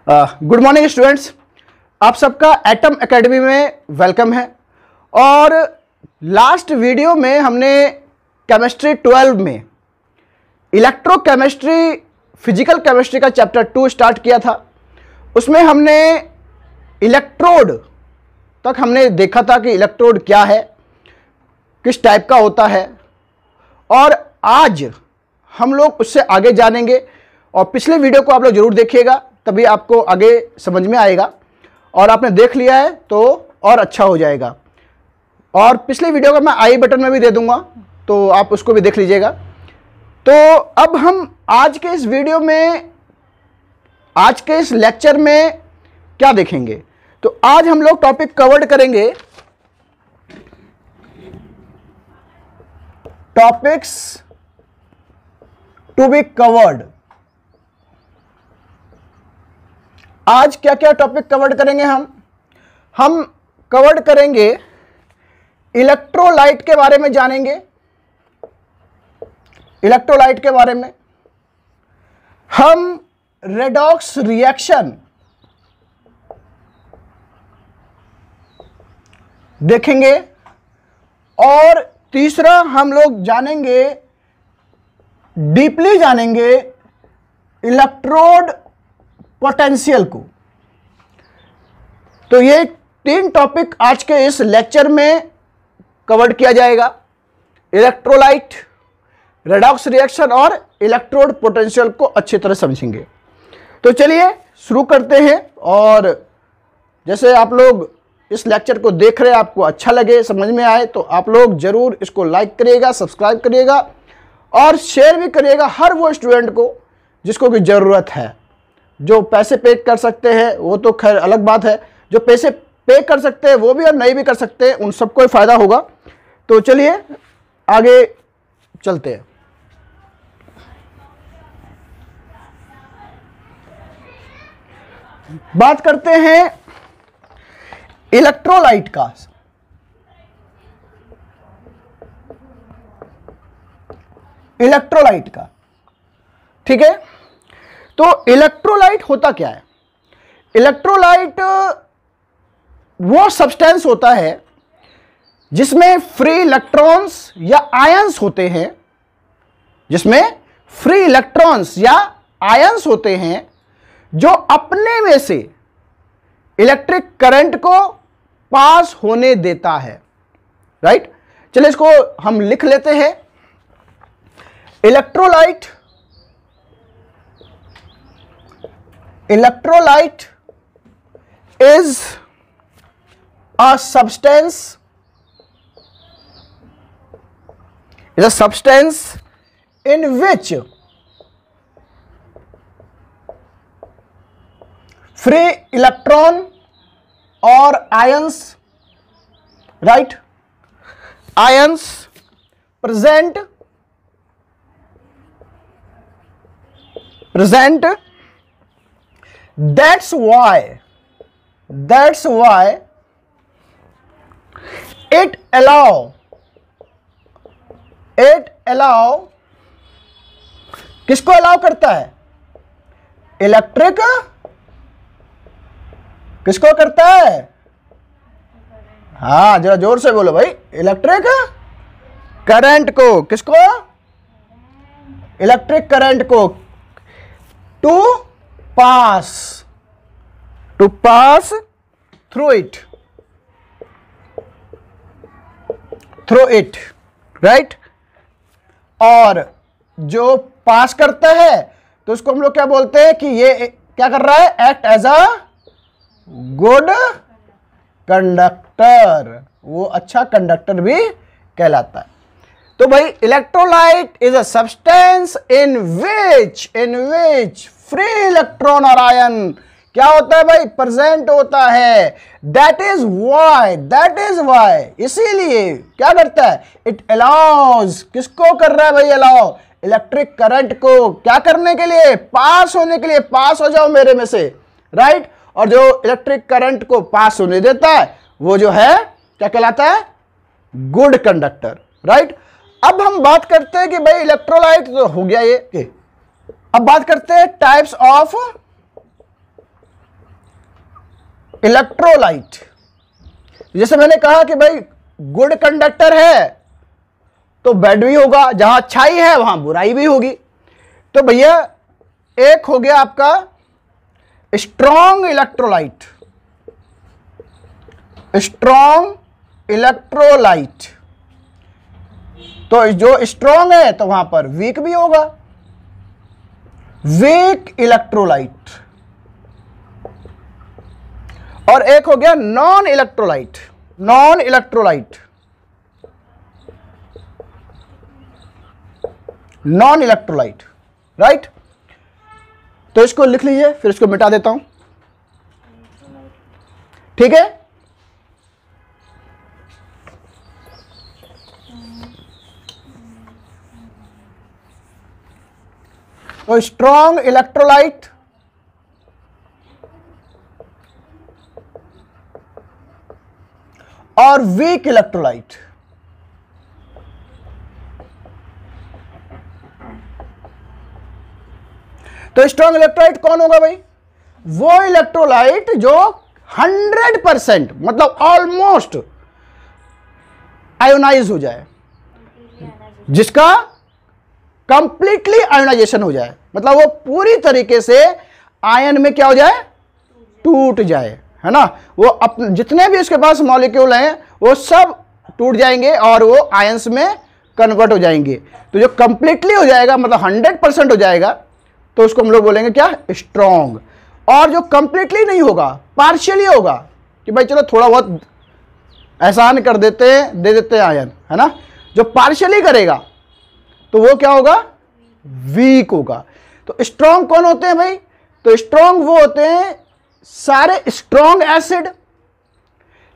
Good morning students, आप सबका atom academy में वेलकम है। और लास्ट वीडियो में हमने केमिस्ट्री 12 में इलेक्ट्रोकेमिस्ट्री फिजिकल केमिस्ट्री का चैप्टर 2 स्टार्ट किया था। उसमें हमने इलेक्ट्रोड तक हमने देखा था कि इलेक्ट्रोड क्या है, किस टाइप का होता है, और आज हम लोग उससे आगे जानेंगे। और पिछले वीडियो को आप लोग जरूर देखिएगा, तभी आपको आगे समझ में आएगा, और आपने देख लिया है तो और अच्छा हो जाएगा। और पिछले वीडियो का मैं आई बटन में भी दे दूंगा, तो आप उसको भी देख लीजिएगा। तो अब हम आज के इस वीडियो में, आज के इस लेक्चर में क्या देखेंगे, तो आज हम लोग टॉपिक कवर्ड करेंगे, टॉपिक्स टू बी कवर्ड। आज क्या क्या टॉपिक कवर्ड करेंगे हम कवर्ड करेंगे, इलेक्ट्रोलाइट के बारे में जानेंगे, इलेक्ट्रोलाइट के बारे में हम रेडॉक्स रिएक्शन देखेंगे, और तीसरा हम लोग जानेंगे, डीपली जानेंगे इलेक्ट्रोड पोटेंशियल को। तो ये 3 टॉपिक आज के इस लेक्चर में कवर किया जाएगा, इलेक्ट्रोलाइट, रेडॉक्स रिएक्शन और इलेक्ट्रोड पोटेंशियल को अच्छी तरह समझेंगे। तो चलिए शुरू करते हैं। और जैसे आप लोग इस लेक्चर को देख रहे हैं, आपको अच्छा लगे, समझ में आए, तो आप लोग जरूर इसको लाइक करिएगा, सब्सक्राइब करिएगा और शेयर भी करिएगा हर वो स्टूडेंट को जिसको भी ज़रूरत है। जो पैसे पे कर सकते हैं वो तो खैर अलग बात है, जो पैसे पे कर सकते हैं वो भी और नहीं भी कर सकते हैं, उन सबको फ़ायदा होगा। तो चलिए आगे चलते हैं। बात करते हैं इलेक्ट्रोलाइट का। इलेक्ट्रोलाइट का, ठीक है। तो इलेक्ट्रोलाइट होता क्या है? इलेक्ट्रोलाइट वो सब्सटेंस होता है जिसमें फ्री इलेक्ट्रॉन्स या आयंस होते हैं, जिसमें फ्री इलेक्ट्रॉन्स या आयंस होते हैं जो अपने में से इलेक्ट्रिक करंट को पास होने देता है, राइट। चलिए इसको हम लिख लेते हैं। Electrolyte is a substance in which free electron or ions, right, ions present that's why it allow किसको अलाउ करता है? इलेक्ट्रिक, किसको करता है? हाँ जरा जोर से बोलो भाई। इलेक्ट्रिक करंट को, किसको? इलेक्ट्रिक करंट को to pass through it, right। और जो पास करता है तो उसको हम लोग क्या बोलते हैं कि ये क्या कर रहा है? Act as a good conductor, वो अच्छा कंडक्टर भी कहलाता है। तो भाई electrolyte is a substance in which free electron और आयन क्या होता है भाई? प्रेजेंट होता है। दैट इज वाई, इसीलिए क्या करता है? इट अलाउज, किसको कर रहा है भाई? अलाउ इलेक्ट्रिक करंट को क्या करने के लिए? पास होने के लिए। पास हो जाओ मेरे में से, राइट। और जो इलेक्ट्रिक करंट को पास होने देता है वो जो है क्या कहलाता है? Good conductor, right. अब हम बात करते हैं कि भाई इलेक्ट्रोलाइट तो हो गया ये। अब बात करते हैं टाइप्स ऑफ इलेक्ट्रोलाइट, जैसे मैंने कहा कि भाई गुड कंडक्टर है तो बैड भी होगा, जहां अच्छाई है वहां बुराई भी होगी। तो भैया एक हो गया आपका स्ट्रॉन्ग इलेक्ट्रोलाइट, स्ट्रॉन्ग इलेक्ट्रोलाइट। तो जो स्ट्रॉन्ग है तो वहां पर वीक भी होगा, वीक इलेक्ट्रोलाइट। और एक हो गया non electrolyte, non electrolyte, non electrolyte, right. तो इसको लिख लीजिए, फिर इसको मिटा देता हूं, ठीक है। तो स्ट्रॉन्ग इलेक्ट्रोलाइट और वीक इलेक्ट्रोलाइट। तो स्ट्रॉन्ग इलेक्ट्रोलाइट कौन होगा भाई? वो इलेक्ट्रोलाइट जो 100% मतलब ऑलमोस्ट आयोनाइज हो जाए, जिसका कंप्लीटली आयोनाइजेशन हो जाए, मतलब वो पूरी तरीके से आयन में क्या हो जाए, टूट जाए, है ना। वो जितने भी उसके पास मॉलिक्यूल हैं वो सब टूट जाएंगे और वो आयंस में कन्वर्ट हो जाएंगे। तो जो कंप्लीटली हो जाएगा मतलब 100% हो जाएगा तो उसको हम लोग बोलेंगे क्या, स्ट्रॉन्ग। और जो कंप्लीटली नहीं होगा, पार्शियली होगा कि भाई चलो थोड़ा बहुत एहसान कर देते हैं, दे देते हैं आयन, है ना। जो पार्शियली करेगा तो वो क्या होगा, वीक होगा। तो स्ट्रॉन्ग कौन होते हैं भाई? तो स्ट्रॉन्ग वो होते हैं सारे स्ट्रॉन्ग एसिड,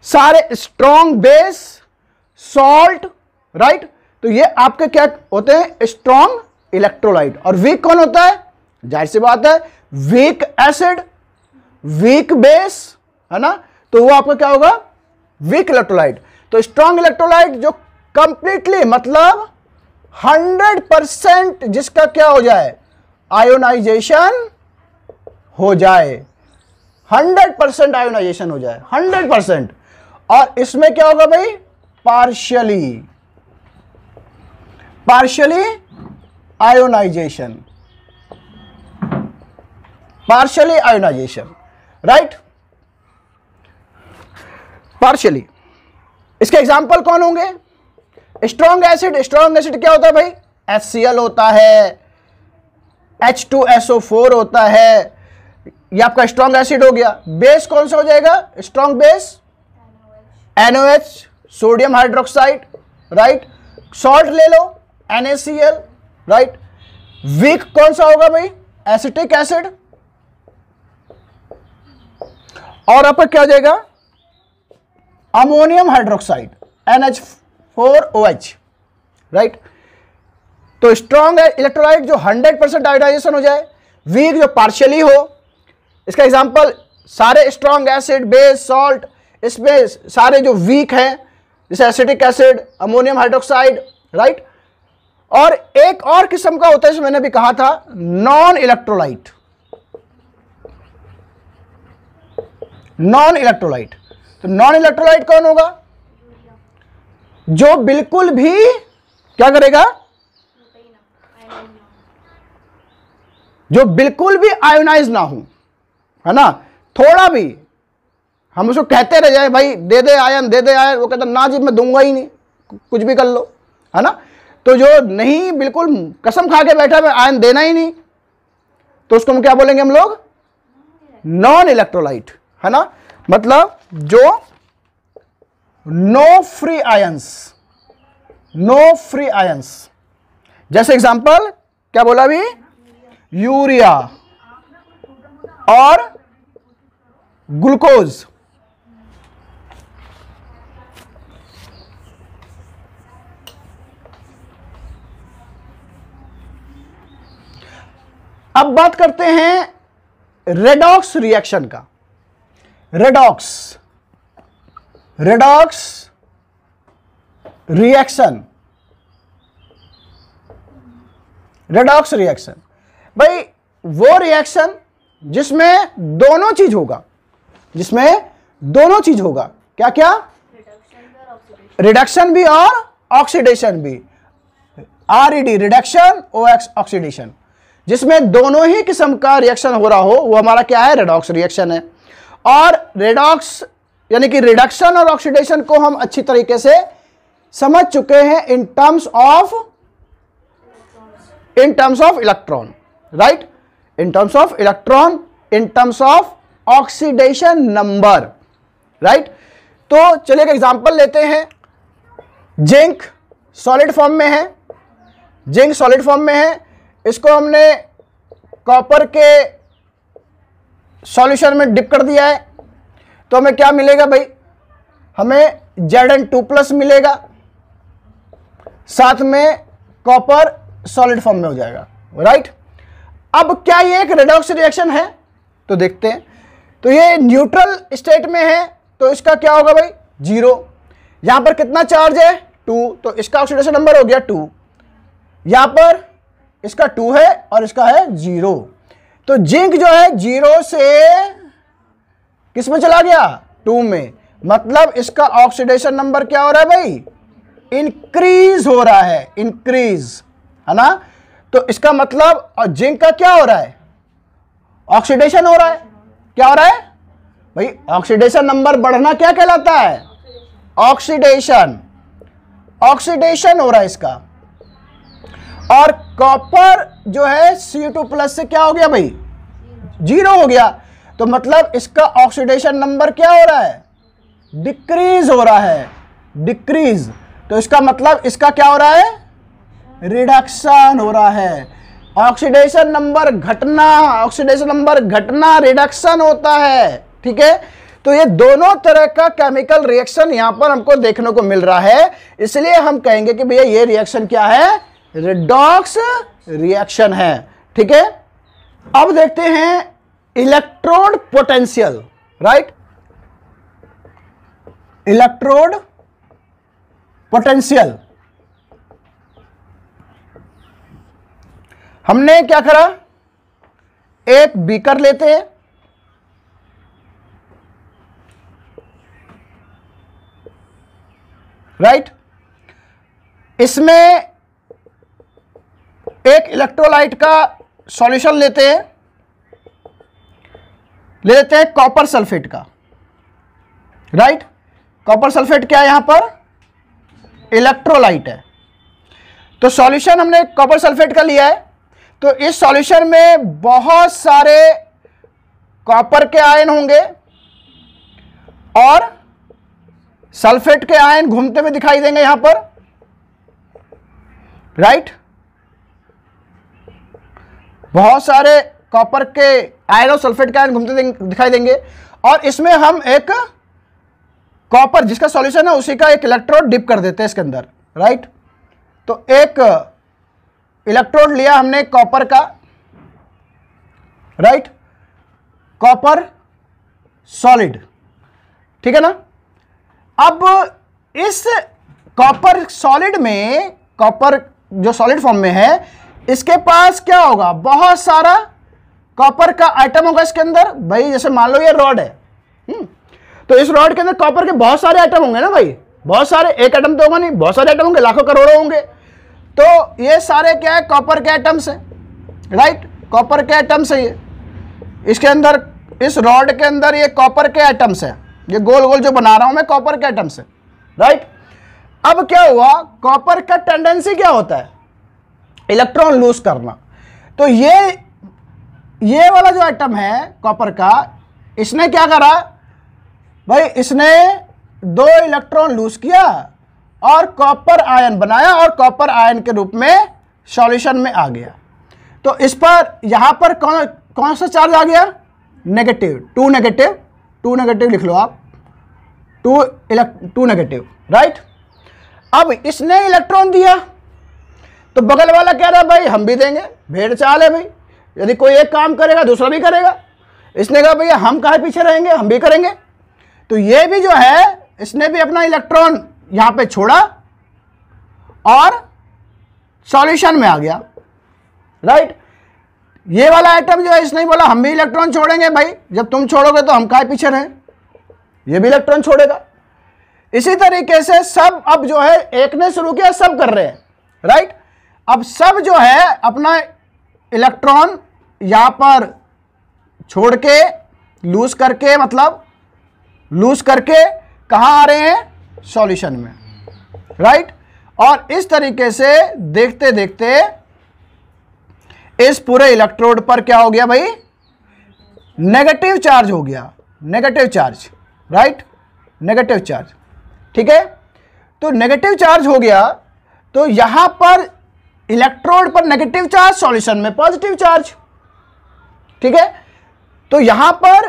सारे स्ट्रॉन्ग बेस, सॉल्ट, राइट। तो ये आपके क्या होते हैं, स्ट्रॉन्ग इलेक्ट्रोलाइट। और वीक कौन होता है? जाहिर सी बात है, वीक एसिड, वीक बेस, है ना। तो वो आपका क्या होगा, वीक इलेक्ट्रोलाइट। तो स्ट्रॉन्ग इलेक्ट्रोलाइट जो कंप्लीटली मतलब 100% जिसका क्या हो जाए, आयोनाइजेशन हो जाए, 100% आयोनाइजेशन हो जाए, 100%। और इसमें क्या होगा भाई, partially, partially ionisation, partially ionisation, right, partially. इसके एग्जाम्पल कौन होंगे? स्ट्रॉन्ग एसिड, स्ट्रॉन्ग एसिड क्या होता है भाई, HCl होता है, H2SO4 होता है, ये आपका स्ट्रॉन्ग एसिड हो गया। बेस कौन सा हो जाएगा, strong base, NOH, sodium hydroxide, right. Salt ले लो, NaCl, राइट। वीक कौन सा होगा भाई, एसिटिक एसिड। और आपका क्या हो जाएगा, अमोनियम हाइड्रोक्साइड, NH4OH, राइट। तो स्ट्रॉन्ग इलेक्ट्रोलाइट जो 100% आयोनाइजेशन हो जाए, वीक जो पार्शियली हो। इसका एग्जांपल सारे स्ट्रॉन्ग एसिड, बेस, सॉल्ट, इसमें सारे जो वीक हैं जैसे acetic acid, ammonium hydroxide, right. और एक और किस्म का होता है, मैंने भी कहा था, नॉन इलेक्ट्रोलाइट, नॉन इलेक्ट्रोलाइट। तो नॉन इलेक्ट्रोलाइट कौन होगा, जो बिल्कुल भी क्या करेगा, जो बिल्कुल भी आयोनाइज ना हो, है ना। थोड़ा भी हम उसको कहते रह जाए भाई दे दे आयन, दे दे आयन, वो कहता ना जी मैं दूंगा ही नहीं, कुछ भी कर लो, है ना। तो जो नहीं, बिल्कुल कसम खा के बैठा मैं आयन देना ही नहीं, तो उसको हम क्या बोलेंगे हम लोग, नॉन इलेक्ट्रोलाइट, है ना। मतलब जो no free ions, no free ions. जैसे एग्जांपल क्या बोला अभी, यूरिया और ग्लूकोज। अब बात करते हैं रेडॉक्स रिएक्शन का। Redox, redox reaction, redox reaction भाई वो रिएक्शन जिसमें दोनों चीज होगा, जिसमें दोनों चीज होगा। क्या क्या? रिडक्शन भी और ऑक्सीडेशन भी। RED रिडक्शन, OX ऑक्सीडेशन, जिसमें दोनों ही किस्म का रिएक्शन हो रहा हो वो हमारा क्या है? रेडॉक्स रिएक्शन है। और रेडॉक्स यानी कि रिडक्शन और ऑक्सीडेशन को हम अच्छी तरीके से समझ चुके हैं in terms of electron, right? In terms of electron, in terms of oxidation number, right? तो चलिए एक एग्जांपल लेते हैं। जिंक सॉलिड फॉर्म में है, जिंक सॉलिड फॉर्म में है, इसको हमने कॉपर के सॉल्यूशन में डिप कर दिया है, तो हमें क्या मिलेगा भाई? हमें Zn2+ मिलेगा, साथ में कॉपर सॉलिड फॉर्म में हो जाएगा, राइट? अब क्या ये एक रेडॉक्स रिएक्शन है? तो देखते हैं। तो ये न्यूट्रल स्टेट में है, तो इसका क्या होगा भाई? 0। यहां पर कितना चार्ज है? 2, तो इसका ऑक्सीडेशन नंबर हो गया 2। यहां पर इसका 2 है और इसका है 0, तो जिंक जो है 0 से किस में चला गया? 2 में। मतलब इसका ऑक्सीडेशन नंबर क्या हो रहा है भाई? इंक्रीज हो रहा है, इंक्रीज, है ना? तो इसका मतलब, और जिंक का क्या हो रहा है? ऑक्सीडेशन हो रहा है। क्या हो रहा है भाई? ऑक्सीडेशन नंबर बढ़ना क्या कहलाता है? ऑक्सीडेशन, ऑक्सीडेशन हो रहा है इसका। और कॉपर जो है Cu2+ से क्या हो गया भाई? 0 हो गया। तो मतलब इसका ऑक्सीडेशन नंबर क्या हो रहा है? डिक्रीज हो रहा है, डिक्रीज। तो इसका मतलब इसका क्या हो रहा है? रिडक्शन हो रहा है। ऑक्सीडेशन नंबर घटना, ऑक्सीडेशन नंबर घटना रिडक्शन होता है, ठीक है? तो ये दोनों तरह का केमिकल रिएक्शन यहां पर हमको देखने को मिल रहा है, इसलिए हम कहेंगे कि भैया ये रिएक्शन क्या है? रेडॉक्स रिएक्शन है, ठीक है? अब देखते हैं electrode potential, right? Electrode potential. हमने क्या करा? एक बीकर लेते हैं, राइट? इसमें एक इलेक्ट्रोलाइट का सॉल्यूशन लेते हैं, ले लेते हैं कॉपर सल्फेट का, राइट? कॉपर सल्फेट क्या है? यहां पर इलेक्ट्रोलाइट है। तो सॉल्यूशन हमने कॉपर सल्फेट का लिया है, तो इस सॉल्यूशन में बहुत सारे कॉपर के आयन होंगे और सल्फेट के आयन घूमते हुए दिखाई देंगे यहां पर, राइट? बहुत सारे कॉपर के आयन और सल्फेट के आयन घूमते दिखाई देंगे, और इसमें हम एक कॉपर जिसका सॉल्यूशन है उसी का एक इलेक्ट्रोड डिप कर देते हैं इसके अंदर, राइट? तो एक इलेक्ट्रोड लिया हमने कॉपर का, राइट? कॉपर सॉलिड, ठीक है ना? अब इस कॉपर सॉलिड में, कॉपर जो सॉलिड फॉर्म में है, इसके पास क्या होगा? बहुत सारा कॉपर का आइटम होगा इसके अंदर भाई। जैसे मान लो ये रॉड है, तो इस रॉड के अंदर कॉपर के बहुत सारे आइटम होंगे ना भाई, बहुत सारे, एक आइटम तो होगा नहीं, बहुत सारे आइटम होंगे, लाखों करोड़ों होंगे। तो ये सारे क्या है? कॉपर के आइटम्स हैं, राइट? कॉपर के आइटम्स है ये। इसके अंदर, इस रॉड के अंदर ये कॉपर के आइटम्स है, ये गोल गोल जो बना रहा हूं मैं कॉपर के आइटम्स है, राइट? अब क्या हुआ? कॉपर का टेंडेंसी क्या होता है? इलेक्ट्रॉन लूज करना। तो ये वाला जो आइटम है कॉपर का, इसने क्या करा भाई? इसने 2 इलेक्ट्रॉन लूज किया और कॉपर आयन बनाया और कॉपर आयन के रूप में सॉल्यूशन में आ गया। तो इस पर यहां पर कौन सा चार्ज आ गया? नेगेटिव, 2 नेगेटिव, 2 नेगेटिव लिख लो आप, 2 नेगेटिव, राइट? अब इसने इलेक्ट्रॉन दिया, तो बगल वाला कह रहा है भाई हम भी देंगे, भेड़ चाल है भाई, यदि कोई एक काम करेगा दूसरा भी करेगा। इसने कहा भैया हम काहे पीछे रहेंगे, हम भी करेंगे। तो ये भी जो है, इसने भी अपना इलेक्ट्रॉन यहां पे छोड़ा और सॉल्यूशन में आ गया, राइट? ये वाला आइटम जो है, इसने बोला हम भी इलेक्ट्रॉन छोड़ेंगे भाई, जब तुम छोड़ोगे तो हम काहे पीछे रहें, ये भी इलेक्ट्रॉन छोड़ेगा। इसी तरीके से सब अब जो है एक ने शुरू किया, सब कर रहे हैं, राइट। अब सब जो है अपना इलेक्ट्रॉन यहां पर छोड़ के लूज करके, मतलब लूज करके कहां आ रहे हैं, सॉल्यूशन में, राइट। और इस तरीके से देखते देखते इस पूरे इलेक्ट्रोड पर क्या हो गया भाई, नेगेटिव चार्ज हो गया, negative charge, right, negative charge, ठीक है। तो नेगेटिव चार्ज हो गया, तो यहां पर इलेक्ट्रोड पर नेगेटिव चार्ज, सॉल्यूशन में पॉजिटिव चार्ज, ठीक है। तो यहां पर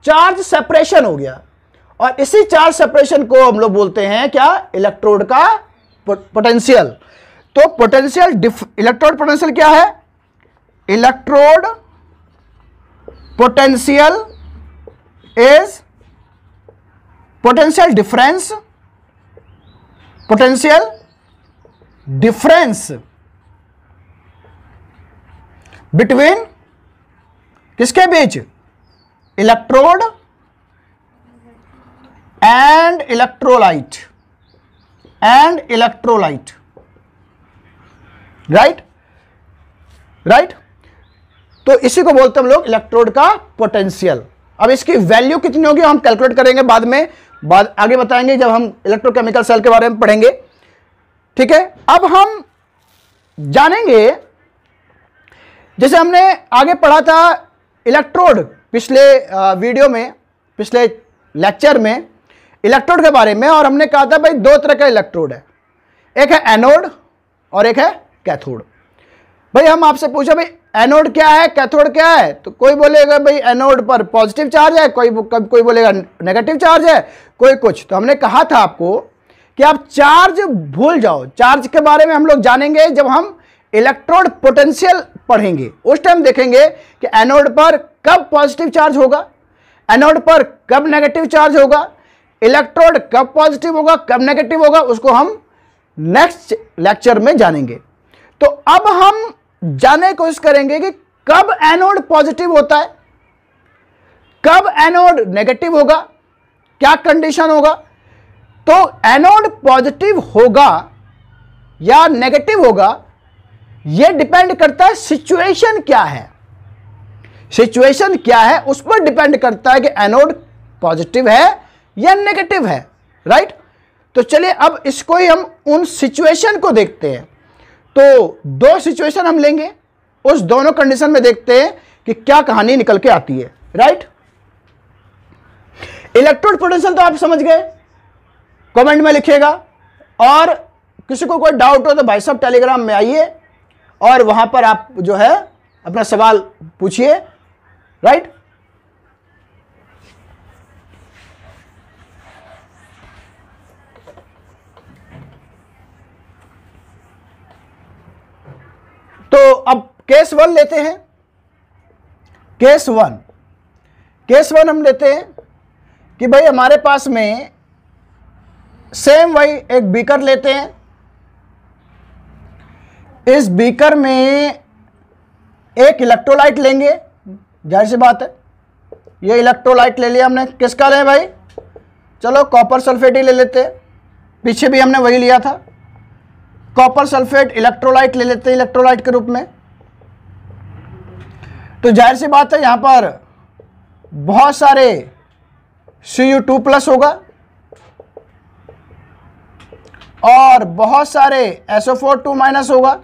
चार्ज सेपरेशन हो गया, और इसी चार्ज सेपरेशन को हम लोग बोलते हैं क्या, इलेक्ट्रोड का पोटेंशियल। तो पोटेंशियल, इलेक्ट्रोड पोटेंशियल क्या है, electrode potential is potential difference, potential difference between, किसके बीच, electrode and electrolyte, and electrolyte, right, right. तो इसी को बोलते हैं हम लोग इलेक्ट्रोड का पोटेंशियल। अब इसकी वैल्यू कितनी होगी हम कैलकुलेट करेंगे बाद में, बाद आगे बताएंगे जब हम इलेक्ट्रोकेमिकल सेल के बारे में पढ़ेंगे, ठीक है। अब हम जानेंगे, जैसे हमने आगे पढ़ा था इलेक्ट्रोड, पिछले वीडियो में, पिछले लेक्चर में इलेक्ट्रोड के बारे में, और हमने कहा था भाई दो तरह का इलेक्ट्रोड है, एक है एनोड और एक है कैथोड। भाई हम आपसे पूछा भाई एनोड क्या है, कैथोड क्या है, तो कोई बोलेगा भाई एनोड पर पॉजिटिव चार्ज है, कोई बोलेगा नेगेटिव चार्ज है, कोई कुछ। तो हमने कहा था आपको कि आप चार्ज भूल जाओ, चार्ज के बारे में हम लोग जानेंगे जब हम इलेक्ट्रोड पोटेंशियल पढ़ेंगे, उस टाइम देखेंगे कि एनोड पर कब पॉजिटिव चार्ज होगा, एनोड पर कब नेगेटिव चार्ज होगा, इलेक्ट्रोड कब पॉजिटिव होगा कब नेगेटिव होगा, उसको हम नेक्स्ट लेक्चर में जानेंगे। तो अब हम जानने की कोशिश करेंगे कि कब एनोड पॉजिटिव होता है, कब एनोड नेगेटिव होगा, क्या कंडीशन होगा। तो एनोड पॉजिटिव होगा या नेगेटिव होगा, यह डिपेंड करता है सिचुएशन क्या है, सिचुएशन क्या है उस पर डिपेंड करता है कि एनोड पॉजिटिव है या नेगेटिव है, राइट। तो चलिए अब इसको ही हम उन सिचुएशन को देखते हैं। तो दो सिचुएशन हम लेंगे, उस दोनों कंडीशन में देखते हैं कि क्या कहानी निकल के आती है, राइट। इलेक्ट्रोड पोटेंशियल तो आप समझ गए, कमेंट में लिखिएगा, और किसी को कोई डाउट हो तो भाई साहब टेलीग्राम में आइए और वहां पर आप जो है अपना सवाल पूछिए, राइट। तो अब केस वन लेते हैं, केस वन हम लेते हैं कि भाई हमारे पास में सेम वही एक बीकर लेते हैं, इस बीकर में एक इलेक्ट्रोलाइट लेंगे, जाहिर सी बात है ये इलेक्ट्रोलाइट ले लिया हमने, किसका लें भाई, चलो कॉपर सल्फेट ही ले लेते हैं, पीछे भी हमने वही लिया था, कॉपर सल्फेट इलेक्ट्रोलाइट ले लेते हैं इलेक्ट्रोलाइट के रूप में। तो जाहिर सी बात है यहां पर बहुत सारे Cu2+ होगा और बहुत सारे SO4 होगा,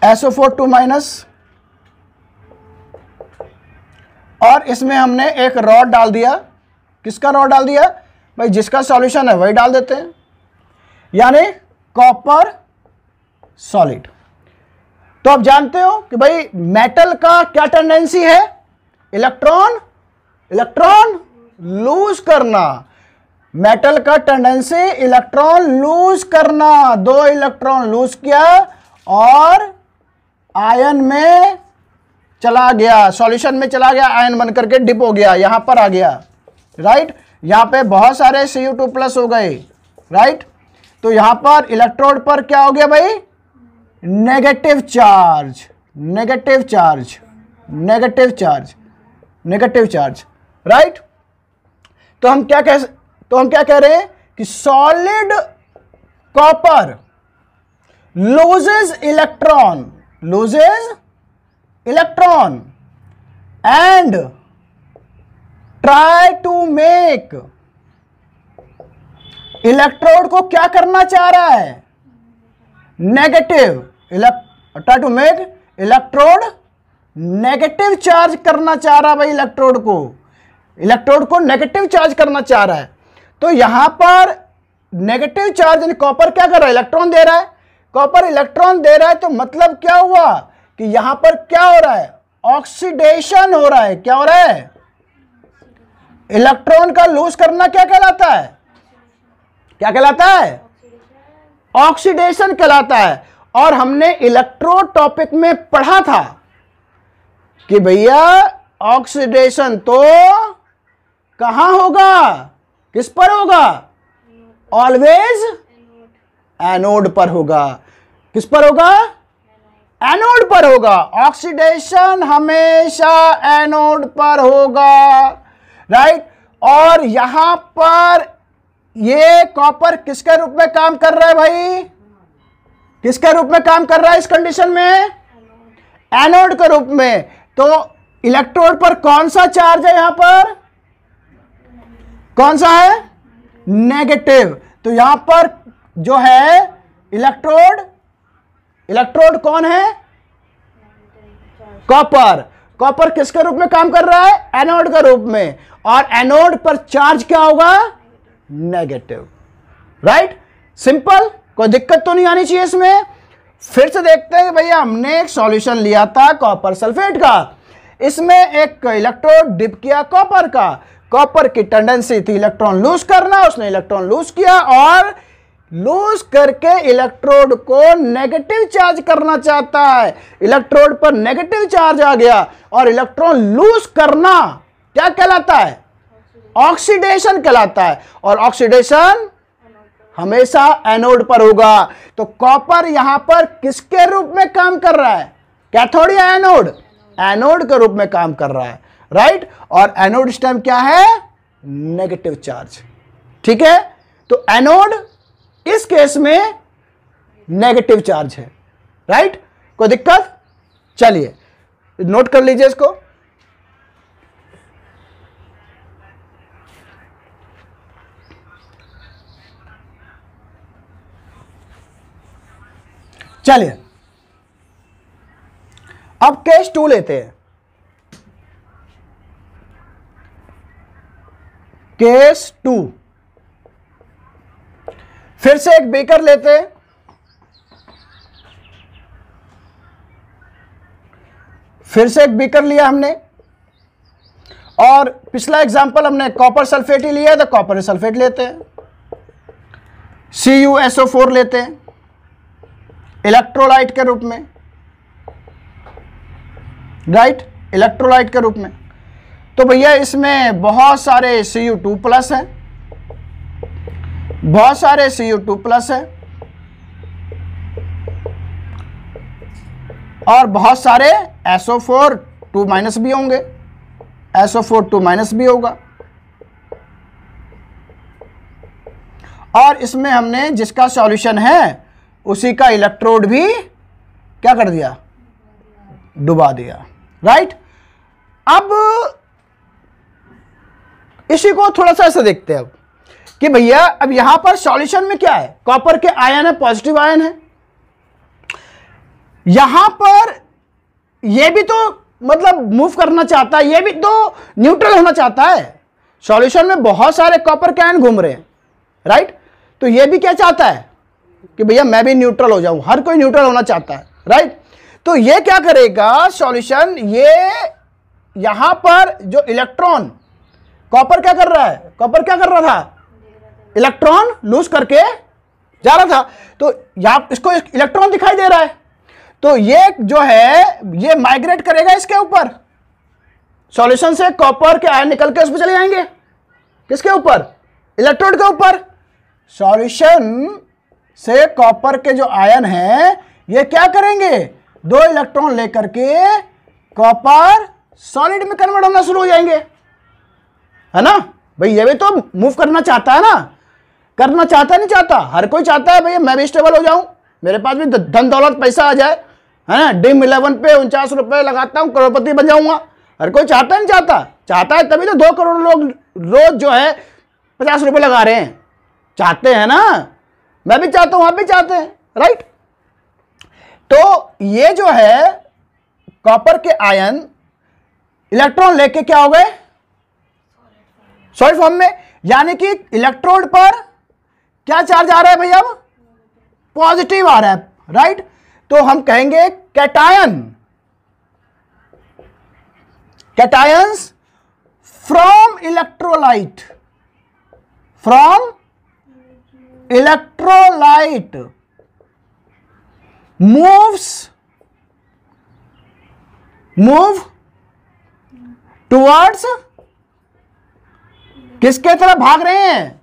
SO4 और इसमें हमने एक रॉड डाल दिया, किसका रॉड डाल दिया भाई, जिसका सॉल्यूशन है वही डाल देते हैं, यानी कॉपर सॉलिड। तो आप जानते हो कि भाई मेटल का क्या टेंडेंसी है, इलेक्ट्रॉन लूज करना, मेटल का टेंडेंसी इलेक्ट्रॉन लूज करना, दो इलेक्ट्रॉन लूज किया और आयन में चला गया, सॉल्यूशन में चला गया, आयन बन करके डिप हो गया, यहां पर आ गया, राइट। यहां पे बहुत सारे Cu2+ हो गए, राइट। तो यहां पर इलेक्ट्रोड पर क्या हो गया भाई, negative charge, negative charge, negative charge, negative charge, right. तो हम क्या कह रहे हैं कि solid copper loses electron and try to make, electrode को क्या करना चाह रहा है, negative, try to make electrode negative charge करना चाह रहा है भाई, इलेक्ट्रोड को नेगेटिव चार्ज करना चाह रहा है। तो यहां पर नेगेटिव चार्ज यानी कॉपर क्या कर रहा है, इलेक्ट्रॉन दे रहा है, कॉपर इलेक्ट्रॉन दे रहा है। तो मतलब क्या हुआ कि यहां पर क्या हो रहा है, ऑक्सीडेशन हो रहा है। क्या हो रहा है, इलेक्ट्रॉन का लूज करना क्या कहलाता है, क्या कहलाता है, ऑक्सीडेशन कहलाता है। और हमने इलेक्ट्रोड टॉपिक में पढ़ा था कि भैया ऑक्सीडेशन तो कहां होगा, किस पर होगा, ऑलवेज एनोड पर होगा। किस पर होगा, एनोड पर होगा। ऑक्सीडेशन हमेशा एनोड पर होगा, राइट। और यहां पर ये कॉपर किसके रूप में काम कर रहा है भाई, किसके रूप में काम कर रहा है इस कंडीशन में, एनोड के रूप में। तो इलेक्ट्रोड पर कौन सा चार्ज है, यहां पर कौन सा है, नेगेटिव। तो यहां पर जो है इलेक्ट्रोड कौन है, कॉपर किसके रूप में काम कर रहा है, एनोड के रूप में। और एनोड पर चार्ज क्या होगा, नेगेटिव, राइट। सिंपल, कोई दिक्कत तो नहीं आनी चाहिए इसमें। फिर से देखते हैं भैया, हमने एक सॉल्यूशन लिया था कॉपर सल्फेट का, इसमें एक इलेक्ट्रोड डिप किया कॉपर का। कॉपर की टेंडेंसी थी इलेक्ट्रॉन लूज करना, उसने इलेक्ट्रॉन लूज किया और लूज करके इलेक्ट्रोड को नेगेटिव चार्ज करना चाहता है। इलेक्ट्रोड पर नेगेटिव चार्ज आ गया और इलेक्ट्रॉन लूज करना क्या कहलाता है, ऑक्सीडेशन कहलाता है। और ऑक्सीडेशन हमेशा एनोड पर होगा। तो कॉपर यहां पर किसके रूप में काम कर रहा है, कैथोड या एनोड, एनोड के रूप में काम कर रहा है, राइट। और एनोड इस टाइम क्या है, नेगेटिव चार्ज, ठीक है। तो एनोड इस केस में नेगेटिव चार्ज है, राइट। कोई दिक्कत, चलिए नोट कर लीजिए इसको। चलिए अब केस 2 लेते हैं। केस 2, फिर से एक बीकर लेते हैं, फिर से एक बीकर लिया हमने और पिछला एग्जांपल हमने कॉपर सल्फेट ही लिया है, तो कॉपर सल्फेट लेते हैं, CuSO4 लेते हैं इलेक्ट्रोलाइट के रूप में, राइट, इलेक्ट्रोलाइट के रूप में। तो भैया इसमें बहुत सारे Cu2+ हैं, बहुत सारे Cu2+ है और बहुत सारे SO4 2- भी होंगे, SO4 2- भी होगा। और इसमें हमने जिसका सॉल्यूशन है उसी का इलेक्ट्रोड भी क्या कर दिया, डुबा दिया, राइट। अब इसी को थोड़ा सा ऐसे देखते हैं अब कि भैया अब यहां पर सॉल्यूशन में क्या है, कॉपर के आयन है, पॉजिटिव आयन है। यहां पर ये भी तो मतलब मूव करना चाहता है, ये भी तो न्यूट्रल होना चाहता है। सॉल्यूशन में बहुत सारे कॉपर के आयन घूम रहे हैं, राइट। तो ये भी क्या चाहता है कि भैया मैं भी न्यूट्रल हो जाऊं, हर कोई न्यूट्रल होना चाहता है, राइट। तो ये क्या करेगा सॉल्यूशन, ये यहां पर जो इलेक्ट्रॉन, कॉपर क्या कर रहा है, कॉपर क्या कर रहा था, इलेक्ट्रॉन लूज करके जा रहा था। तो यहां इसको इलेक्ट्रॉन दिखाई दे रहा है, तो ये जो है ये माइग्रेट करेगा इसके ऊपर, सॉल्यूशन से कॉपर के आयन निकल के उस पर चले जाएंगे, किसके ऊपर, इलेक्ट्रोड के ऊपर। सॉल्यूशन से कॉपर के जो आयन हैं ये क्या करेंगे, 2 इलेक्ट्रॉन लेकर के कॉपर सॉलिड में कन्वर्ट होना शुरू हो जाएंगे, है ना भाई। ये भी तो मूव करना चाहता है ना, करना चाहता नहीं चाहता, हर कोई चाहता है भैया मैं भी स्टेबल हो जाऊं, मेरे पास भी धन दौलत पैसा आ जाए, है ना। ड्रीम 11 पे 49 रुपए लगाता हूं, करोड़पति बन जाऊंगा। हर कोई चाहता नहीं चाहता, चाहता है तभी तो 2 करोड़ लोग रोज जो है 50 रुपए लगा रहे हैं, चाहते हैं ना। मैं भी चाहता हूं, आप भी चाहते हैं, राइट। तो ये जो है कॉपर के आयन इलेक्ट्रॉन लेके क्या हो गए, सॉलिड फॉर्म में, यानी कि इलेक्ट्रोड पर क्या चार्ज आ रहा है भैया, अब पॉजिटिव आ रहा है, राइट। तो हम कहेंगे cation, cations from electrolyte, from electrolyte move towards, किसके तरफ भाग रहे हैं,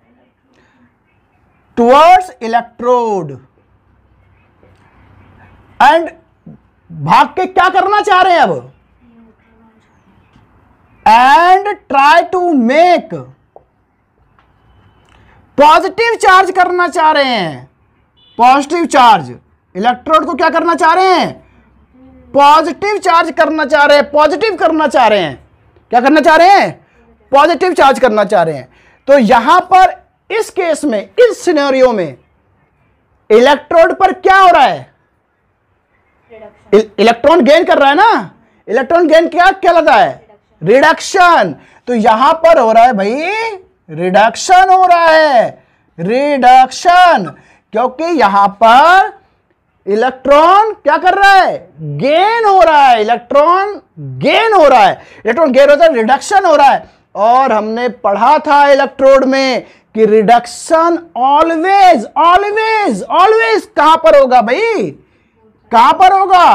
टुवर्ड्स इलेक्ट्रोड, एंड भाग के क्या करना चाह रहे हैं अब, and try to make, positive charge करना चाह रहे हैं, पॉजिटिव चार्ज, इलेक्ट्रोड को क्या करना चाह रहे हैं, पॉजिटिव चार्ज करना चाह रहे हैं, पॉजिटिव करना चाह रहे हैं, क्या करना चाह रहे हैं, पॉजिटिव चार्ज करना चाह रहे हैं। तो यहां पर इस केस में, इस सिनेरियो में इलेक्ट्रोड पर क्या हो रहा है, इलेक्ट्रॉन गेन कर रहा है ना, इलेक्ट्रॉन गेन क्या कहलाता है, रिडक्शन। तो यहां पर हो रहा है भाई रिडक्शन हो रहा है, रिडक्शन, क्योंकि यहां पर इलेक्ट्रॉन क्या कर रहा है, गेन हो रहा है, इलेक्ट्रॉन गेन हो रहा है, इलेक्ट्रॉन गेन होता है, रिडक्शन हो रहा है। और हमने पढ़ा था इलेक्ट्रोड में कि रिडक्शन ऑलवेज ऑलवेज ऑलवेज कहां पर होगा भाई, कहां पर होगा,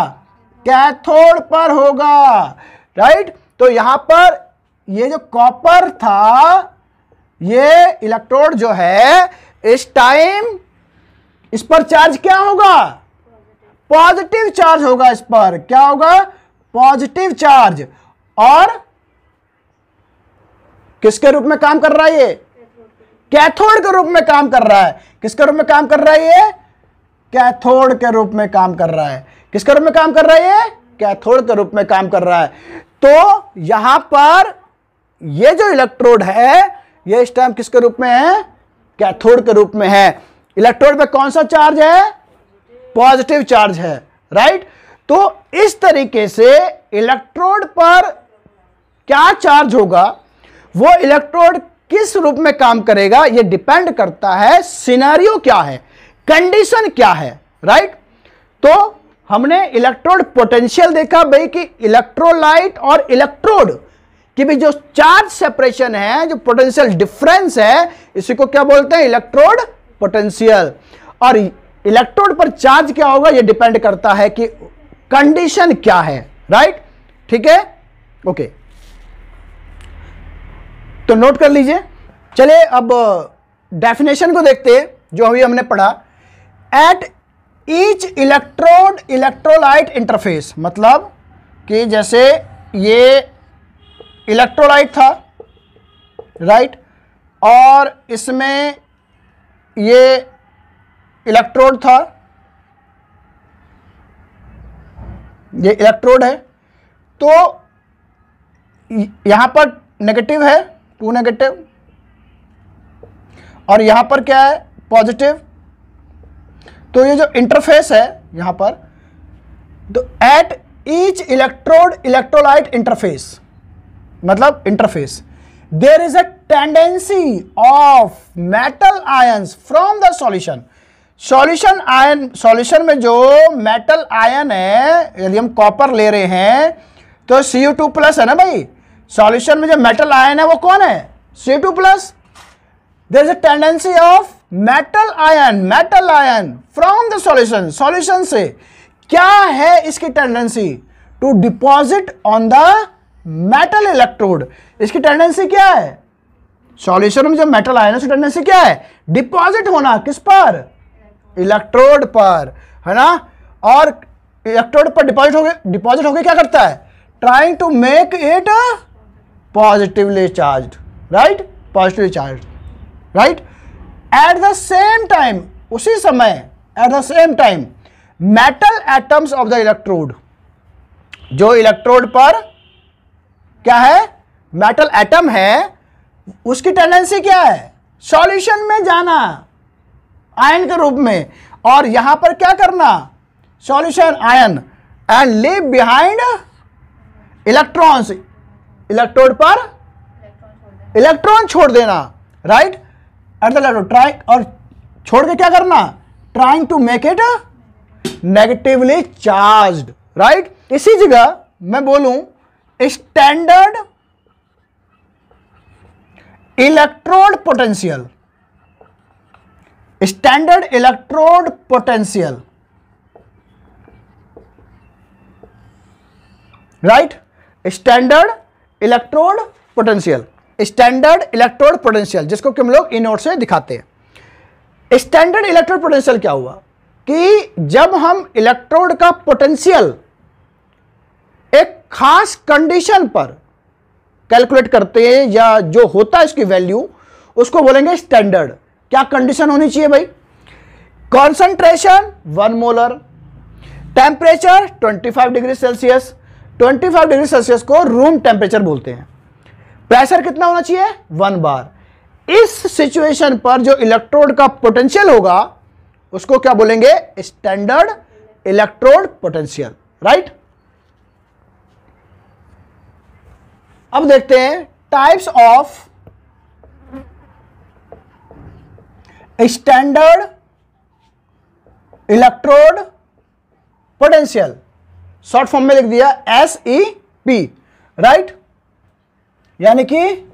कैथोड पर होगा, राइट। तो यहां पर ये जो कॉपर था, ये इलेक्ट्रोड जो है इस टाइम इस पर चार्ज क्या होगा, पॉजिटिव चार्ज होगा, इस पर क्या होगा, पॉजिटिव चार्ज। और किसके रूप में काम कर रहा है ये, कैथोड के रूप में काम कर रहा है। किसके रूप में काम कर रहा है ये, कैथोड के रूप में काम कर रहा है। किसके रूप में काम कर रहा है ये, कैथोड के रूप में काम कर रहा है। तो यहां पर ये जो इलेक्ट्रोड है ये इस टाइम किसके रूप में है, कैथोड के रूप में है। इलेक्ट्रोड पे कौन सा चार्ज है, पॉजिटिव चार्ज है, राइट। तो इस तरीके से इलेक्ट्रोड पर क्या चार्ज होगा, वो इलेक्ट्रोड किस रूप में काम करेगा, ये डिपेंड करता है सिनेरियो क्या है, कंडीशन क्या है, राइट। तो हमने इलेक्ट्रोड पोटेंशियल देखा भाई कि इलेक्ट्रोलाइट और इलेक्ट्रोड की भी जो चार्ज सेपरेशन है, जो पोटेंशियल डिफरेंस है, इसी को क्या बोलते हैं, इलेक्ट्रोड पोटेंशियल। और इलेक्ट्रोड पर चार्ज क्या होगा ये डिपेंड करता है कि कंडीशन क्या है, राइट, ठीक है, ओके। तो नोट कर लीजिए। चलिए अब डेफिनेशन को देखते हैं जो अभी हमने पढ़ा। Eight each electrode electrolyte interface, मतलब कि जैसे ये इलेक्ट्रोलाइट था, राइट, और इसमें ये इलेक्ट्रोड था, ये इलेक्ट्रोड है, तो यहां पर नेगेटिव है, 2 नेगेटिव, और यहां पर क्या है, पॉजिटिव। तो ये जो इंटरफेस है यहां पर, तो at each electrode electrolyte interface, मतलब interface, there is a tendency of metal ions from the solution. Solution ion, solution में जो मेटल आयन है, यदि हम कॉपर ले रहे हैं तो Cu2+ है ना भाई, सॉल्यूशन में जो मेटल आयन है वो कौन है, Cu2+। There is a tendency of metal ion from the solution, solution से क्या है इसकी tendency, to deposit on the metal electrode. इसकी टेंडेंसी क्या है, सॉल्यूशन में जो मेटल आयन है उसकी टेंडेंसी क्या है, डिपॉजिट होना, किस पर, इलेक्ट्रोड पर, है ना। और इलेक्ट्रोड पर डिपॉजिट हो गए क्या करता है, trying to make it positively charged, right? Positively charged, right? At the same time, उसी समय at the same time metal atoms of the electrode, जो इलेक्ट्रोड पर क्या है, मेटल एटम है, उसकी टेंडेंसी क्या है, सॉल्यूशन में जाना आयन के रूप में, और यहां पर क्या करना, solution ion, and leave behind electrons, electrode पर इलेक्ट्रॉन छोड़ देना, right, at the electrode, try, और छोड़ के क्या करना, trying to make it negatively charged, right. इसी जगह मैं बोलूं standard electrode potential, standard electrode potential, right, standard electrode potential, standard electrode potential, जिसको कि हम लोग इनोड से दिखाते हैं। स्टैंडर्ड इलेक्ट्रोड पोटेंशियल क्या हुआ कि जब हम इलेक्ट्रोड का पोटेंशियल एक खास कंडीशन पर कैलकुलेट करते हैं, या जो होता है इसकी वैल्यू, उसको बोलेंगे स्टैंडर्ड। क्या कंडीशन होनी चाहिए भाई, concentration 1 molar, temperature 25 degree Celsius, 25 degree Celsius को रूम टेम्परेचर बोलते हैं, प्रेशर कितना होना चाहिए 1 बार। इस सिचुएशन पर जो इलेक्ट्रोड का पोटेंशियल होगा उसको क्या बोलेंगे, स्टैंडर्ड इलेक्ट्रोड पोटेंशियल, राइट। अब देखते हैं types of standard electrode potential, short form में लिख दिया SEP, राइट, यानी कि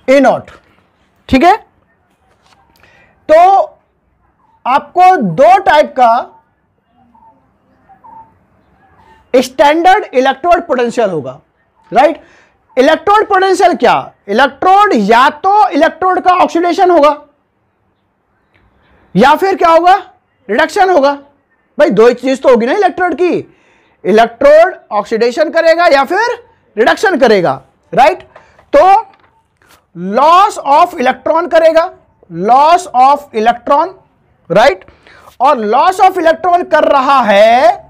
E नॉट, ठीक है। तो आपको दो टाइप का स्टैंडर्ड इलेक्ट्रोड पोटेंशियल होगा, राइट। इलेक्ट्रोड पोटेंशियल क्या, इलेक्ट्रोड या तो इलेक्ट्रोड का ऑक्सीडेशन होगा या फिर क्या होगा, रिडक्शन होगा। भाई दो ही चीज तो होगी ना इलेक्ट्रोड की, इलेक्ट्रोड ऑक्सीडेशन करेगा या फिर रिडक्शन करेगा, राइट। तो लॉस ऑफ इलेक्ट्रॉन करेगा, लॉस ऑफ इलेक्ट्रॉन, राइट, और लॉस ऑफ इलेक्ट्रॉन कर रहा है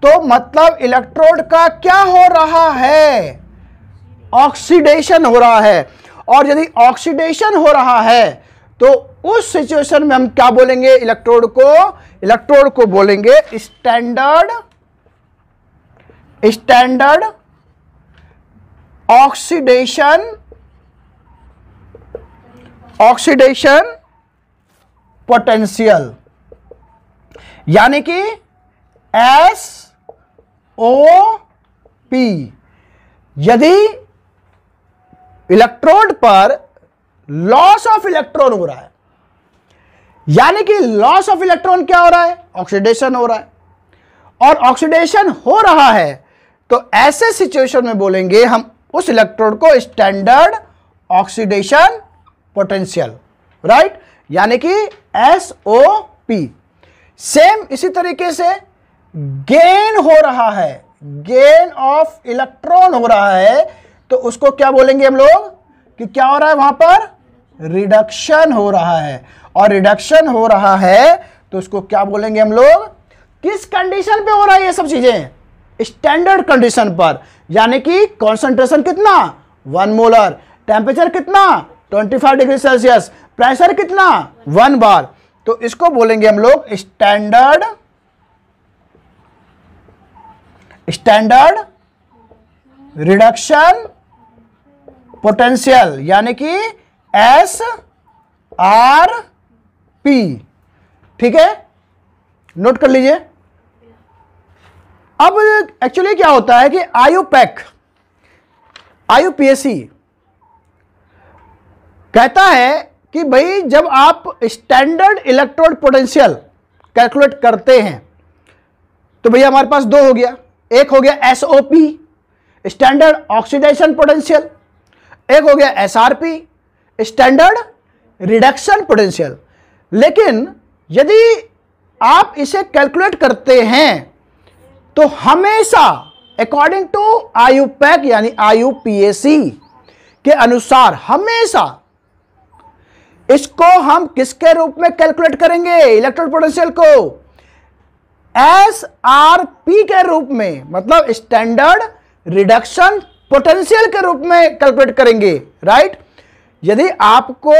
तो मतलब इलेक्ट्रोड का क्या हो रहा है, ऑक्सीडेशन हो रहा है। और यदि ऑक्सीडेशन हो रहा है तो उस सिचुएशन में हम क्या बोलेंगे, इलेक्ट्रोड को बोलेंगे स्टैंडर्ड ऑक्सीडेशन पोटेंशियल, यानी कि SOP। यदि इलेक्ट्रोड पर लॉस ऑफ इलेक्ट्रॉन हो रहा है, यानी कि लॉस ऑफ इलेक्ट्रॉन क्या हो रहा है, ऑक्सीडेशन हो रहा है, और ऑक्सीडेशन हो रहा है तो ऐसे सिचुएशन में बोलेंगे हम उस इलेक्ट्रोड को स्टैंडर्ड ऑक्सीडेशन पोटेंशियल, राइट, यानी कि SOP। सेम इसी तरीके से गेन हो रहा है, गेन ऑफ इलेक्ट्रॉन हो रहा है तो उसको क्या बोलेंगे हम लोग कि क्या हो रहा है, वहां पर रिडक्शन हो रहा है, और रिडक्शन हो रहा है तो उसको क्या बोलेंगे हम लोग, किस कंडीशन पे हो रहा है ये सब चीजें, स्टैंडर्ड कंडीशन पर, यानी कि कॉन्सेंट्रेशन कितना 1 मोलर, टेम्परेचर कितना 25 डिग्री सेल्सियस, प्रेशर कितना 1 बार, तो इसको बोलेंगे हम लोग स्टैंडर्ड रिडक्शन पोटेंशियल, यानी कि SRP, ठीक है, नोट कर लीजिए। अब एक्चुअली क्या होता है कि IUPAC कहता है कि भाई जब आप स्टैंडर्ड इलेक्ट्रोड पोटेंशियल कैलकुलेट करते हैं तो भैया हमारे पास दो हो गया, एक हो गया SOP स्टैंडर्ड ऑक्सीडेशन पोटेंशियल, एक हो गया SRP स्टैंडर्ड रिडक्शन पोटेंशियल। लेकिन यदि आप इसे कैलकुलेट करते हैं तो हमेशा अकॉर्डिंग टू आयुपैक यानी आयुपीएसी के अनुसार हमेशा इसको हम किसके रूप में कैलकुलेट करेंगे, इलेक्ट्रोड पोटेंशियल को एसआरपी के रूप में, मतलब स्टैंडर्ड रिडक्शन पोटेंशियल के रूप में कैलकुलेट करेंगे, राइट। यदि आपको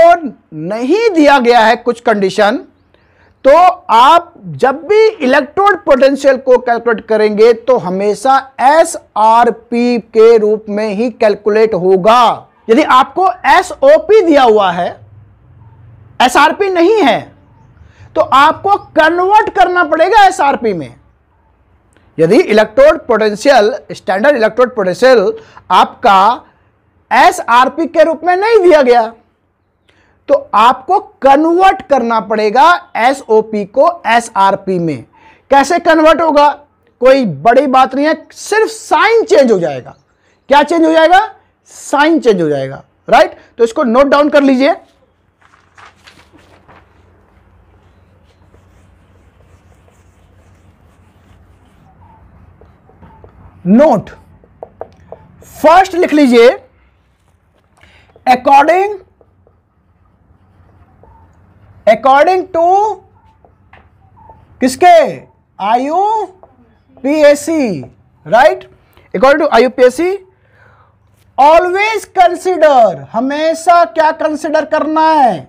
नहीं दिया गया है कुछ कंडीशन, तो आप जब भी इलेक्ट्रोड पोटेंशियल को कैलकुलेट करेंगे तो हमेशा एसआरपी के रूप में ही कैलकुलेट होगा। यदि आपको एसओपी दिया हुआ है, एसआरपी नहीं है, तो आपको कन्वर्ट करना पड़ेगा एसआरपी में। यदि electrode potential, standard electrode potential आपका एसआरपी के रूप में नहीं दिया गया, तो आपको कन्वर्ट करना पड़ेगा एसओपी को एसआरपी में। कैसे कन्वर्ट होगा, कोई बड़ी बात नहीं है, सिर्फ साइन चेंज हो जाएगा। क्या चेंज हो जाएगा, साइन चेंज हो जाएगा, राइट। तो इसको नोट डाउन कर लीजिए। नोट फर्स्ट लिख लीजिए, अकॉर्डिंग टू किसके, IUPAC, right. According to IUPAC always consider, हमेशा क्या कंसिडर करना है,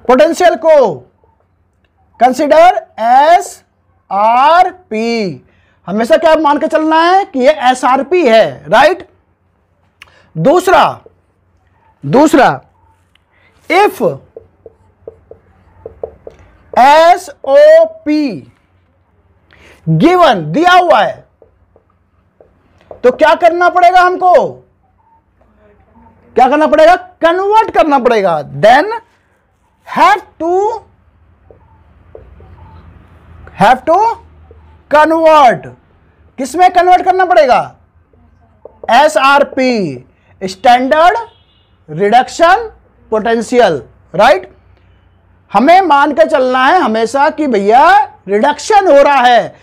पोटेंशियल को कंसिडर एस आर पी, हमेशा क्या मान के चलना है कि ये एसआरपी है, राइट। दूसरा इफ एसओपी गिवन, दिया हुआ है, तो क्या करना पड़ेगा हमको, क्या करना पड़ेगा, कन्वर्ट करना पड़ेगा। देन हैव टू कन्वर्ट, किसमें कन्वर्ट करना पड़ेगा, SRP, standard reduction potential, right. हमें मान के चलना है हमेशा कि भैया रिडक्शन हो रहा है,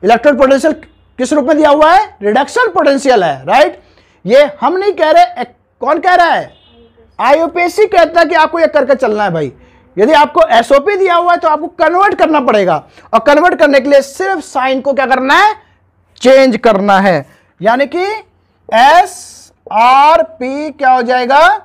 इलेक्ट्रोड पोटेंशियल किस रूप में दिया हुआ है, रिडक्शन पोटेंशियल है, राइट। ये हम नहीं कह रहे, कौन कह रहा है, आईयूपीएसी कहता है कि आपको ये करके चलना है भाई। यदि आपको एसओपी दिया हुआ है तो आपको कन्वर्ट करना पड़ेगा, और कन्वर्ट करने के लिए सिर्फ साइन को क्या करना है, चेंज करना है। यानी कि एस आर पी क्या हो जाएगा,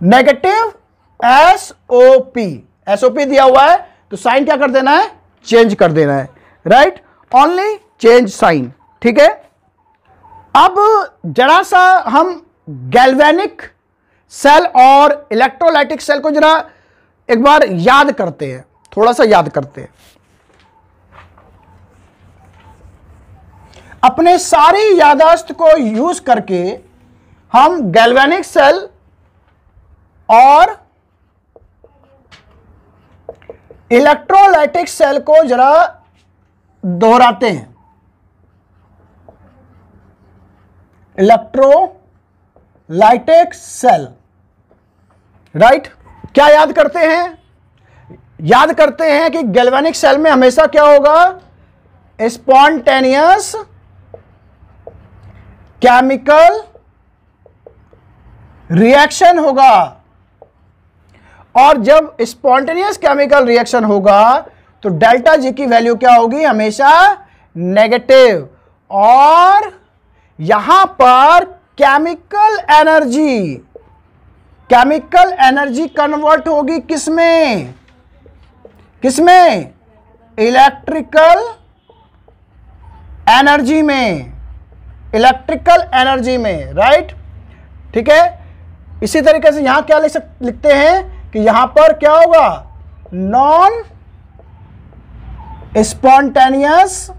नेगेटिव एसओपी, एसओपी दिया हुआ है तो साइन क्या कर देना है, चेंज कर देना है, राइट। ओनली चेंज साइन, ठीक है। अब जरा सा हम गैल्वेनिक सेल और इलेक्ट्रोलाइटिक सेल को जरा एक बार याद करते हैं, थोड़ा सा याद करते हैं। अपने सारी यादाश्त को यूज करके हम गैल्वेनिक सेल और इलेक्ट्रोलाइटिक सेल को जरा दोहराते हैं। Electrolytic cell, right. क्या याद करते हैं, याद करते हैं कि गैल्वेनिक सेल में हमेशा क्या होगा, स्पॉन्टेनियस केमिकल रिएक्शन होगा, और जब स्पॉन्टेनियस केमिकल रिएक्शन होगा तो डेल्टा जी की वैल्यू क्या होगी, हमेशा नेगेटिव, और यहां पर केमिकल एनर्जी कन्वर्ट होगी किसमें, किसमें, इलेक्ट्रिकल एनर्जी में, इलेक्ट्रिकल एनर्जी में, राइट, ठीक है। इसी तरीके से यहां क्या लिखते हैं कि यहां पर क्या होगा, नॉन स्पॉन्टेनियस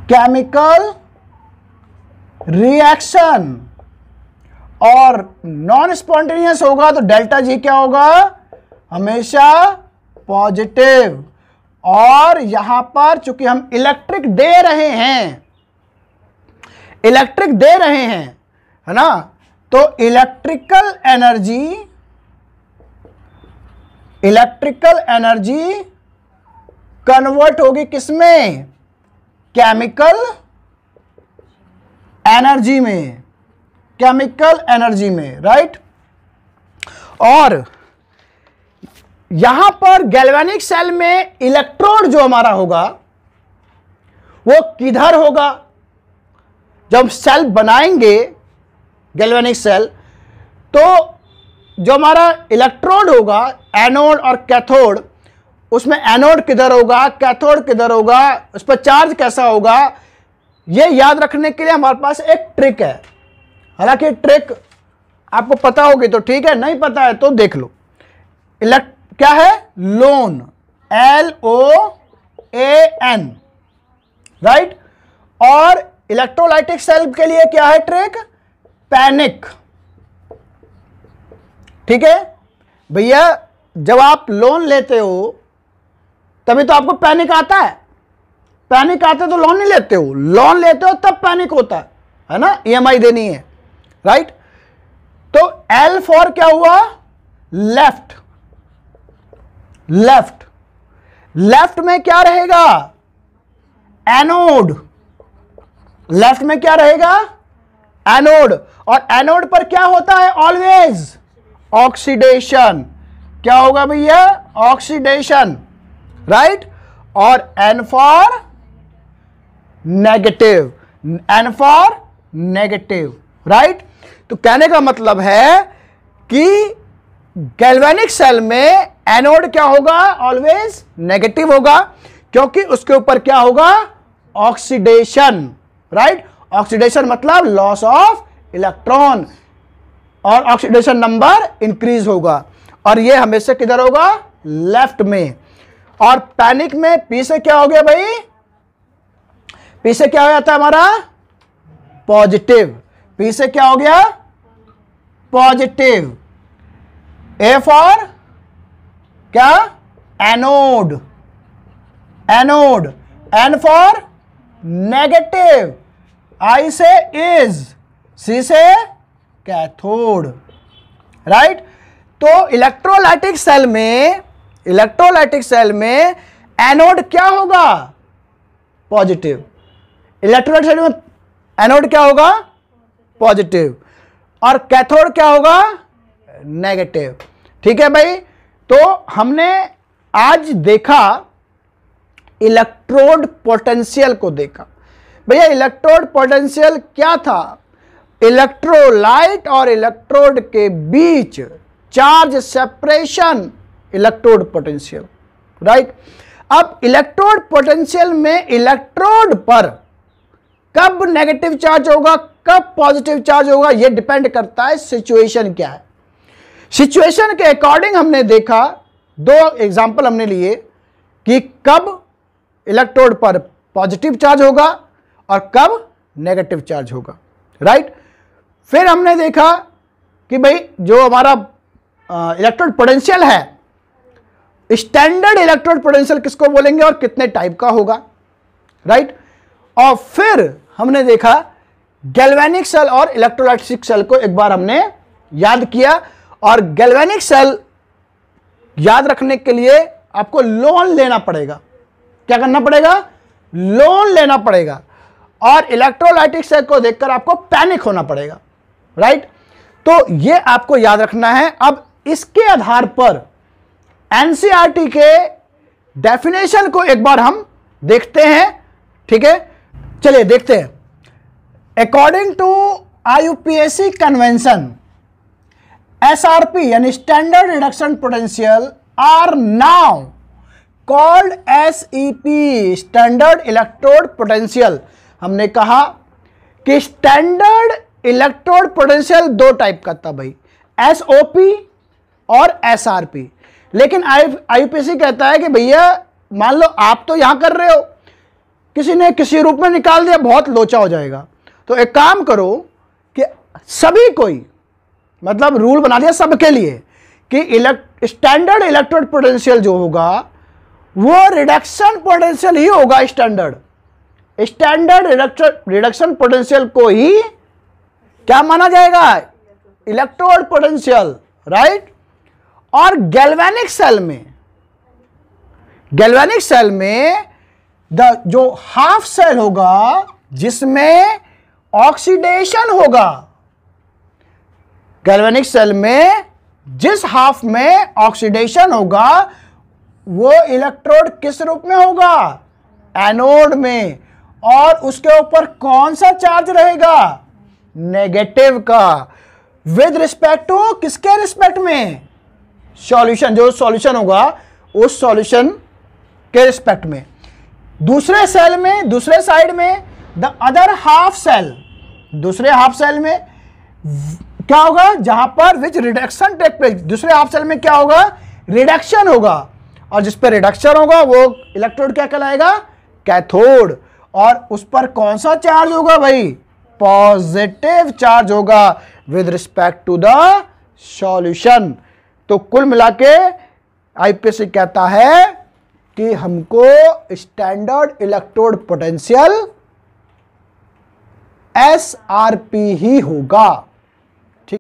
केमिकल रिएक्शन, और नॉन स्पॉन्टेनियस होगा तो डेल्टा जी क्या होगा, हमेशा पॉजिटिव। और यहां पर चूंकि हम इलेक्ट्रिक दे रहे हैं, है ना, तो इलेक्ट्रिकल एनर्जी कन्वर्ट होगी किसमें? केमिकल एनर्जी में, केमिकल एनर्जी में, राइट। और यहां पर गैल्वेनिक सेल में इलेक्ट्रोड जो हमारा होगा वो किधर होगा? जब सेल बनाएंगे गैल्वेनिक सेल, तो जो हमारा इलेक्ट्रोड होगा, एनोड और कैथोड, उसमें एनोड किधर होगा, कैथोड किधर होगा, उस पर चार्ज कैसा होगा, ये याद रखने के लिए हमारे पास एक ट्रिक है। हालांकि ट्रिक आपको पता होगी तो ठीक है, नहीं पता है तो देख लो। क्या है? Loan, LOAN, right. और इलेक्ट्रोलाइटिक सेल के लिए क्या है ट्रिक? पैनिक। ठीक है भैया, जब आप लोन लेते हो तभी तो आपको पैनिक आता है। पैनिक आता है तो लोन नहीं लेते हो, लोन लेते हो तब पैनिक होता है ना, EMI देनी है, राइट। तो L फॉर क्या हुआ? लेफ्ट। लेफ्ट, लेफ्ट में क्या रहेगा? एनोड। लेफ्ट में क्या रहेगा? एनोड। और एनोड पर क्या होता है? Always oxidation. क्या होगा भैया? Oxidation, right. और N for negative, N for negative, right. तो कहने का मतलब है कि गैल्वेनिक सेल में एनोड क्या होगा? ऑलवेज नेगेटिव होगा, क्योंकि उसके ऊपर क्या होगा? Oxidation, right. ऑक्सीडेशन मतलब लॉस ऑफ इलेक्ट्रॉन, और ऑक्सीडेशन नंबर इंक्रीज होगा, और ये हमेशा किधर होगा? लेफ्ट में। और पैनिक में P से क्या हो गया भाई? P से क्या हो जाता है हमारा? पॉजिटिव। P से क्या हो गया? पॉजिटिव। A फॉर क्या? Anode, anode. N for negative. I से इज, C से कैथोड, राइट। तो इलेक्ट्रोलाइटिक सेल में, इलेक्ट्रोलाइटिक सेल में एनोड क्या होगा? पॉजिटिव। इलेक्ट्रोलाइटिक सेल में एनोड क्या होगा? पॉजिटिव। और कैथोड क्या होगा? नेगेटिव। ठीक है भाई। तो हमने आज देखा इलेक्ट्रोड पोटेंशियल को देखा। भैया इलेक्ट्रोड पोटेंशियल क्या था? इलेक्ट्रोलाइट और इलेक्ट्रोड के बीच charge separation, electrode potential, right. अब इलेक्ट्रोड पोटेंशियल में इलेक्ट्रोड पर कब नेगेटिव चार्ज होगा, कब पॉजिटिव चार्ज होगा, यह डिपेंड करता है सिचुएशन क्या है। सिचुएशन के अकॉर्डिंग हमने देखा, दो एग्जांपल हमने लिए कि कब इलेक्ट्रोड पर पॉजिटिव चार्ज होगा और कब नेगेटिव चार्ज होगा, राइट। फिर हमने देखा कि भाई जो हमारा इलेक्ट्रोड पोटेंशियल है, स्टैंडर्ड इलेक्ट्रोड पोटेंशियल किसको बोलेंगे और कितने टाइप का होगा, राइट। और फिर हमने देखा गैल्वेनिक सेल और इलेक्ट्रोलाइटिक सेल को एक बार हमने याद किया। और गैल्वेनिक सेल याद रखने के लिए आपको लोन लेना पड़ेगा। क्या करना पड़ेगा? लोन लेना पड़ेगा। और इलेक्ट्रोलाइटिक सेल को देखकर आपको पैनिक होना पड़ेगा, राइट। तो ये आपको याद रखना है। अब इसके आधार पर एनसीईआरटी के डेफिनेशन को एक बार हम देखते हैं, ठीक है। चलिए देखते हैं। According to IUPAC convention, SRP यानी standard reduction potential are now called SEP, standard electrode potential. हमने कहा कि स्टैंडर्ड इलेक्ट्रोड पोटेंशियल दो टाइप का था भाई, एसओपी और एसआरपी। लेकिन आईयूपीएसी कहता है कि भैया मान लो आप तो यहां कर रहे हो, किसी ने किसी रूप में निकाल दिया, बहुत लोचा हो जाएगा। तो एक काम करो कि सभी कोई, मतलब रूल बना दिया सबके लिए कि स्टैंडर्ड इलेक्ट्रोड पोटेंशियल जो होगा वो रिडक्शन पोटेंशियल ही होगा। स्टैंडर्ड रिडक्शन पोटेंशियल को ही क्या माना जाएगा? Electrode potential, right. और गैल्वेनिक सेल में गैल्वेनिक सेल में जो हाफ सेल होगा जिसमें ऑक्सीडेशन होगा, गैल्वेनिक सेल में जिस हाफ में ऑक्सीडेशन होगा वो इलेक्ट्रोड किस रूप में होगा? एनोड में। और उसके ऊपर कौन सा चार्ज रहेगा? नेगेटिव का। विद रिस्पेक्ट टू किसके रिस्पेक्ट में? सॉल्यूशन, जो सॉल्यूशन होगा उस सॉल्यूशन के रिस्पेक्ट में। दूसरे सेल में, दूसरे साइड में द अदर हाफ सेल, दूसरे हाफ सेल में क्या होगा? जहां पर विच रिडक्शन टेक प्लेस, दूसरे हाफ सेल में क्या होगा? रिडक्शन होगा। और जिस पर रिडक्शन होगा वो इलेक्ट्रोड क्या कहलाएगा? कैथोड। और उस पर कौन सा चार्ज होगा भाई? पॉजिटिव चार्ज होगा with respect to the solution. तो कुल मिला के आईपीएससी कहता है कि हमको स्टैंडर्ड इलेक्ट्रोड पोटेंशियल SRP ही होगा।